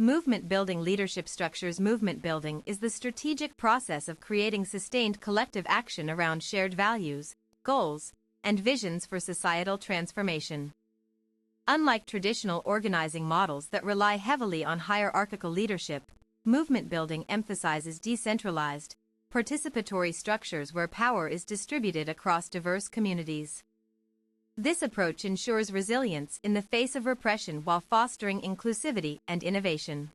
Movement building leadership structures. Movement building is the strategic process of creating sustained collective action around shared values, goals, and visions for societal transformation. Unlike traditional organizing models that rely heavily on hierarchical leadership, movement building emphasizes decentralized, participatory structures where power is distributed across diverse communities. This approach ensures resilience in the face of repression while fostering inclusivity and innovation.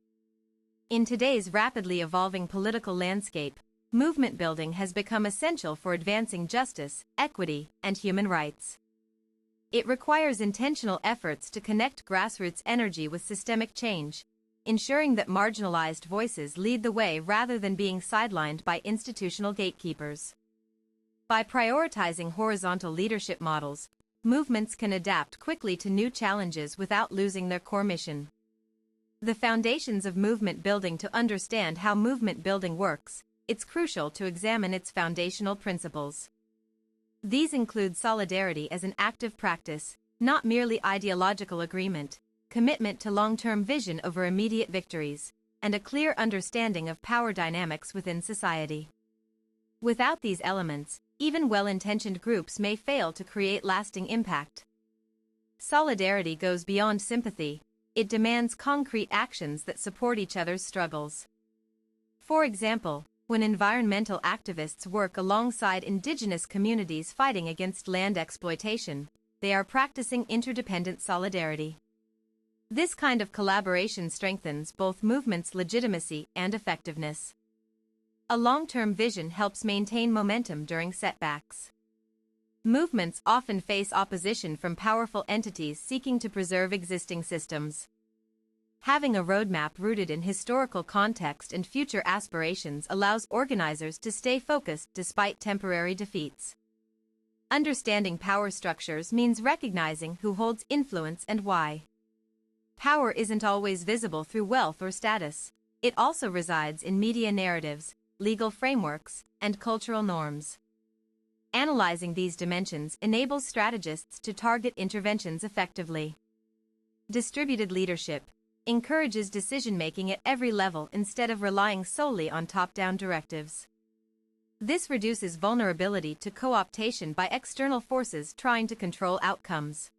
In today's rapidly evolving political landscape, movement building has become essential for advancing justice, equity, and human rights. It requires intentional efforts to connect grassroots energy with systemic change, ensuring that marginalized voices lead the way rather than being sidelined by institutional gatekeepers. By prioritizing horizontal leadership models, movements can adapt quickly to new challenges without losing their core mission. The foundations of movement building. To understand how movement building works, it's crucial to examine its foundational principles. These include solidarity as an active practice, not merely ideological agreement, commitment to long-term vision over immediate victories, and a clear understanding of power dynamics within society. Without these elements, even well-intentioned groups may fail to create lasting impact. Solidarity goes beyond sympathy. It demands concrete actions that support each other's struggles. For example, when environmental activists work alongside indigenous communities fighting against land exploitation, they are practicing interdependent solidarity. This kind of collaboration strengthens both movements' legitimacy and effectiveness. A long-term vision helps maintain momentum during setbacks. Movements often face opposition from powerful entities seeking to preserve existing systems. Having a roadmap rooted in historical context and future aspirations allows organizers to stay focused despite temporary defeats. Understanding power structures means recognizing who holds influence and why. Power isn't always visible through wealth or status. It also resides in media narratives, legal frameworks, and cultural norms. Analyzing these dimensions enables strategists to target interventions effectively. Distributed leadership encourages decision-making at every level instead of relying solely on top-down directives. This reduces vulnerability to co-optation by external forces trying to control outcomes.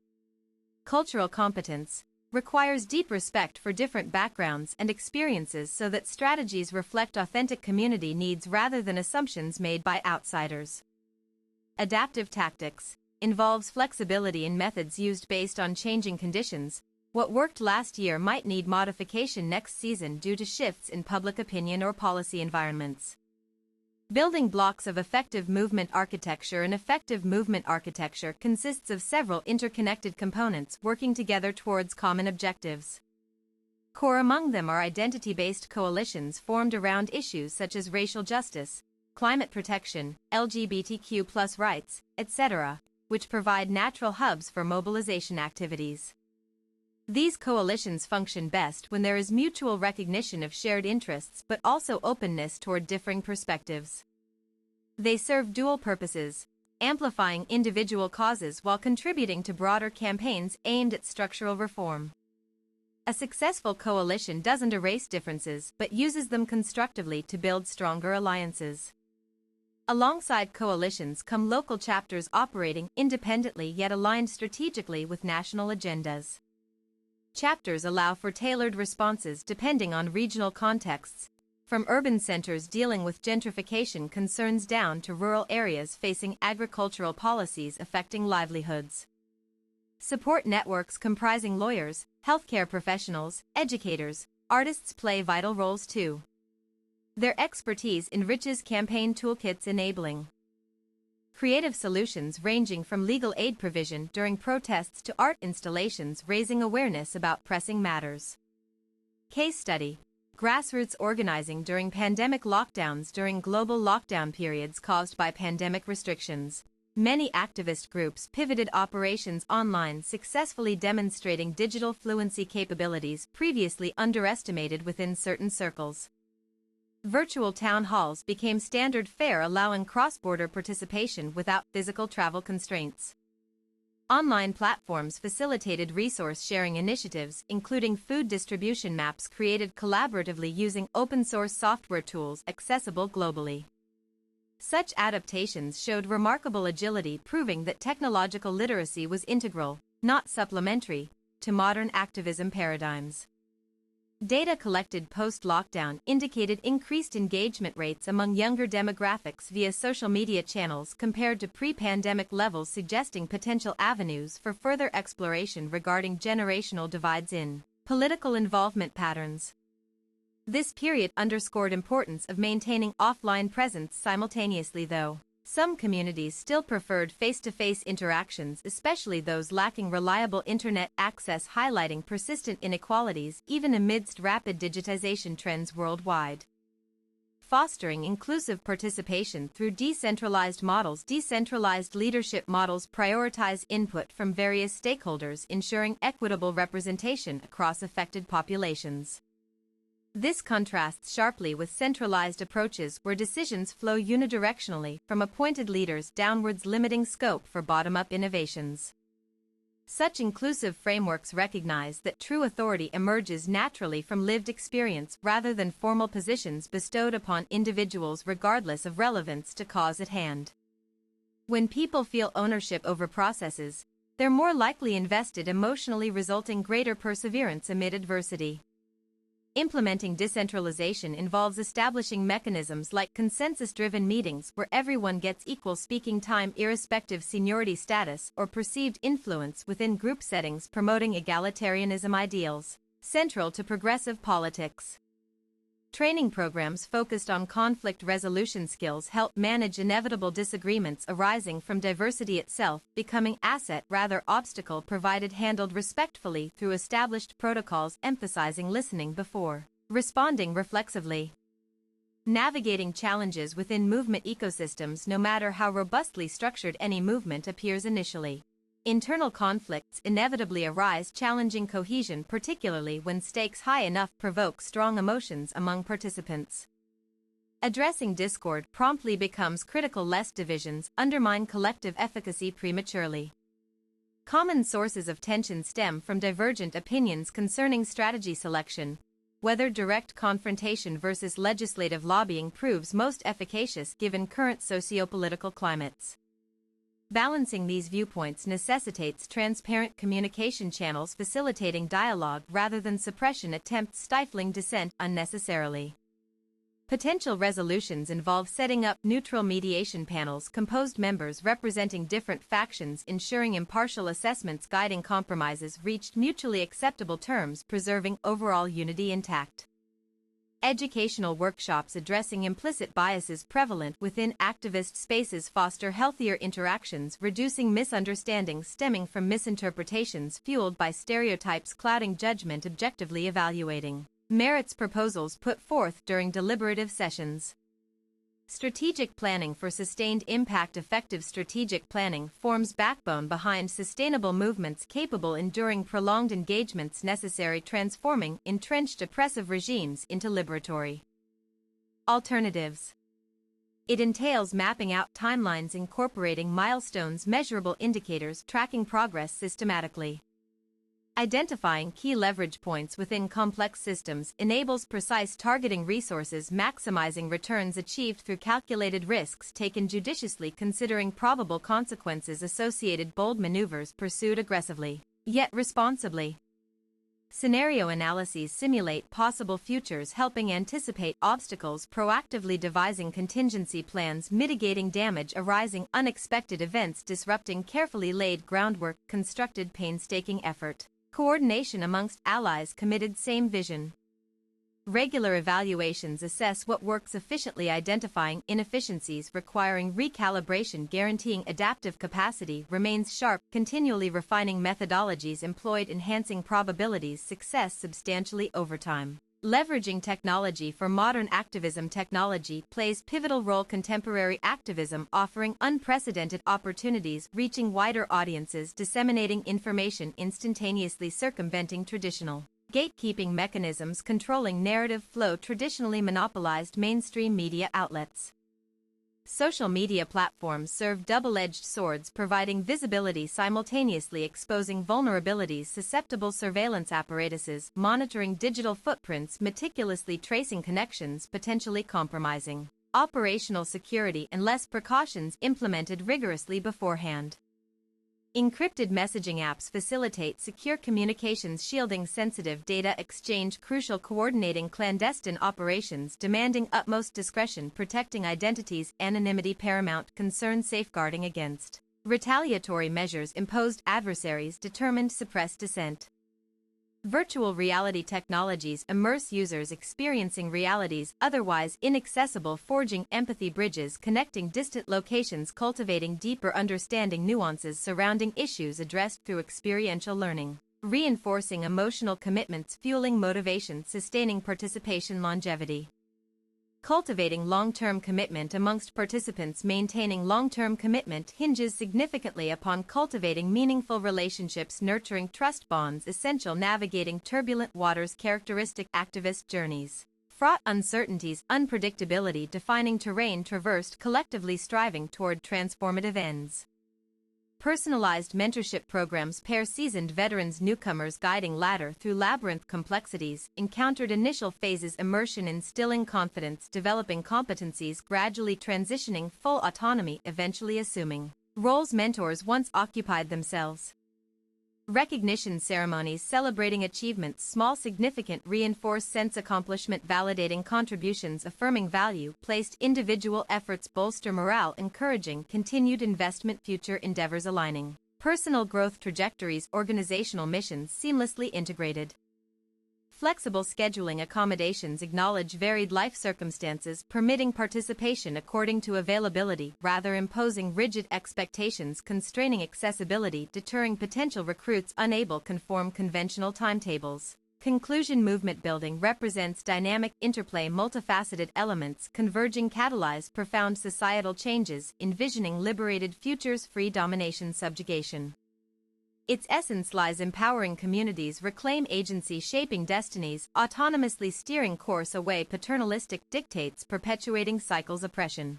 Cultural competence requires deep respect for different backgrounds and experiences so that strategies reflect authentic community needs rather than assumptions made by outsiders. Adaptive tactics involves flexibility in methods used based on changing conditions. What worked last year might need modification next season due to shifts in public opinion or policy environments. Building blocks of effective movement architecture. An effective movement architecture consists of several interconnected components working together towards common objectives. Core among them are identity-based coalitions formed around issues such as racial justice, climate protection, LGBTQ+ rights, etc., which provide natural hubs for mobilization activities. These coalitions function best when there is mutual recognition of shared interests but also openness toward differing perspectives. They serve dual purposes, amplifying individual causes while contributing to broader campaigns aimed at structural reform. A successful coalition doesn't erase differences but uses them constructively to build stronger alliances. Alongside coalitions come local chapters operating independently yet aligned strategically with national agendas. Chapters allow for tailored responses depending on regional contexts, from urban centers dealing with gentrification concerns down to rural areas facing agricultural policies affecting livelihoods. Support networks comprising lawyers, healthcare professionals, educators, artists play vital roles too. Their expertise enriches campaign toolkits enabling creative solutions ranging from legal aid provision during protests to art installations raising awareness about pressing matters. Case study: grassroots organizing during pandemic lockdowns. During global lockdown periods caused by pandemic restrictions, many activist groups pivoted operations online, successfully demonstrating digital fluency capabilities previously underestimated within certain circles. Virtual town halls became standard fare, allowing cross-border participation without physical travel constraints. Online platforms facilitated resource-sharing initiatives, including food distribution maps created collaboratively using open-source software tools accessible globally. Such adaptations showed remarkable agility, proving that technological literacy was integral, not supplementary, to modern activism paradigms. Data collected post-lockdown indicated increased engagement rates among younger demographics via social media channels compared to pre-pandemic levels, suggesting potential avenues for further exploration regarding generational divides in political involvement patterns. This period underscored importance of maintaining offline presence simultaneously, though some communities still preferred face-to-face interactions, especially those lacking reliable internet access, highlighting persistent inequalities even amidst rapid digitization trends worldwide. Fostering inclusive participation through decentralized models. Decentralized leadership models prioritize input from various stakeholders, ensuring equitable representation across affected populations. This contrasts sharply with centralized approaches where decisions flow unidirectionally from appointed leaders downwards, limiting scope for bottom-up innovations. Such inclusive frameworks recognize that true authority emerges naturally from lived experience rather than formal positions bestowed upon individuals regardless of relevance to cause at hand. When people feel ownership over processes, they're more likely invested emotionally, resulting greater perseverance amid adversity. Implementing decentralization involves establishing mechanisms like consensus-driven meetings where everyone gets equal speaking time irrespective seniority status or perceived influence within group settings, promoting egalitarianism ideals, central to progressive politics. Training programs focused on conflict resolution skills help manage inevitable disagreements arising from diversity itself, becoming asset rather obstacle provided handled respectfully through established protocols emphasizing listening before responding reflexively. Navigating challenges within movement ecosystems. No matter how robustly structured any movement appears initially, internal conflicts inevitably arise, challenging cohesion, particularly when stakes high enough provoke strong emotions among participants. Addressing discord promptly becomes critical lest divisions undermine collective efficacy prematurely. Common sources of tension stem from divergent opinions concerning strategy selection. Whether direct confrontation versus legislative lobbying proves most efficacious given current socio-political climates. Balancing these viewpoints necessitates transparent communication channels facilitating dialogue rather than suppression attempts stifling dissent unnecessarily. Potential resolutions involve setting up neutral mediation panels composed members representing different factions, ensuring impartial assessments guiding compromises reached mutually acceptable terms, preserving overall unity intact. Educational workshops addressing implicit biases prevalent within activist spaces foster healthier interactions, reducing misunderstandings stemming from misinterpretations fueled by stereotypes clouding judgment, objectively evaluating merits proposals put forth during deliberative sessions. Strategic planning for sustained impact. Effective strategic planning forms backbone behind sustainable movements capable enduring prolonged engagements necessary, transforming entrenched oppressive regimes into liberatory alternatives. It entails mapping out timelines, incorporating milestones, measurable indicators, tracking progress systematically. Identifying key leverage points within complex systems enables precise targeting resources, maximizing returns achieved through calculated risks taken judiciously, considering probable consequences associated. Bold maneuvers pursued aggressively, yet responsibly. Scenario analyses simulate possible futures, helping anticipate obstacles, proactively devising contingency plans, mitigating damage arising, unexpected events disrupting, carefully laid groundwork, constructed painstaking effort. Coordination amongst allies committed same vision. Regular evaluations assess what works efficiently, identifying inefficiencies requiring recalibration, guaranteeing adaptive capacity remains sharp, continually refining methodologies employed, enhancing probabilities success substantially over time. Leveraging technology for modern activism. Technology plays pivotal role. Contemporary activism offering unprecedented opportunities, reaching wider audiences, disseminating information instantaneously, circumventing traditional gatekeeping mechanisms, controlling narrative flow traditionally monopolized mainstream media outlets. Social media platforms serve double-edged swords, providing visibility simultaneously exposing vulnerabilities, susceptible surveillance apparatuses, monitoring digital footprints, meticulously tracing connections, potentially compromising operational security unless precautions implemented rigorously beforehand. Encrypted messaging apps facilitate secure communications, shielding sensitive data exchange, crucial, coordinating clandestine operations, demanding utmost discretion, protecting identities, anonymity paramount, concern, safeguarding against retaliatory measures imposed adversaries, determined, suppress dissent. Virtual reality technologies immerse users experiencing realities otherwise inaccessible, forging empathy bridges, connecting distant locations, cultivating deeper understanding, nuances surrounding issues addressed through experiential learning, reinforcing emotional commitments, fueling motivation, sustaining participation, longevity. Cultivating long-term commitment amongst participants. Maintaining long-term commitment hinges significantly upon cultivating meaningful relationships, nurturing trust bonds essential, navigating turbulent waters, characteristic activist journeys. Fraught uncertainties, unpredictability, defining terrain traversed, collectively striving toward transformative ends. Personalized mentorship programs pair seasoned veterans, newcomers, guiding ladder through labyrinth complexities, encountered initial phases, immersion, instilling confidence, developing competencies, gradually transitioning, full autonomy, eventually assuming roles mentors once occupied themselves. Recognition ceremonies celebrating achievements, small significant, reinforce sense accomplishment, validating contributions, affirming value placed, individual efforts bolster morale, encouraging continued investment, future endeavors aligning personal growth trajectories, organizational missions seamlessly integrated. Flexible scheduling accommodations acknowledge varied life circumstances, permitting participation according to availability, rather imposing rigid expectations, constraining accessibility, deterring potential recruits unable conform conventional timetables. Conclusion movement building represents dynamic interplay, multifaceted elements converging, catalyze profound societal changes, envisioning liberated futures, free domination, subjugation. Its essence lies empowering communities, reclaim agency, shaping destinies, autonomously steering course away paternalistic dictates, perpetuating cycles, oppression.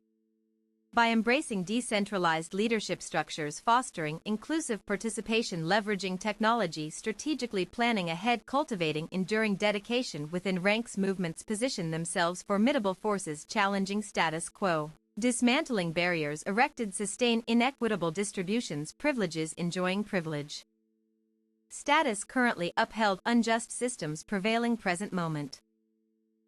By embracing decentralized leadership structures, fostering inclusive participation, leveraging technology, strategically planning ahead, cultivating enduring dedication within ranks, movements position themselves formidable forces, challenging status quo. Dismantling barriers erected, sustain inequitable distributions, privileges enjoying privilege. Status currently upheld, unjust systems prevailing, present moment.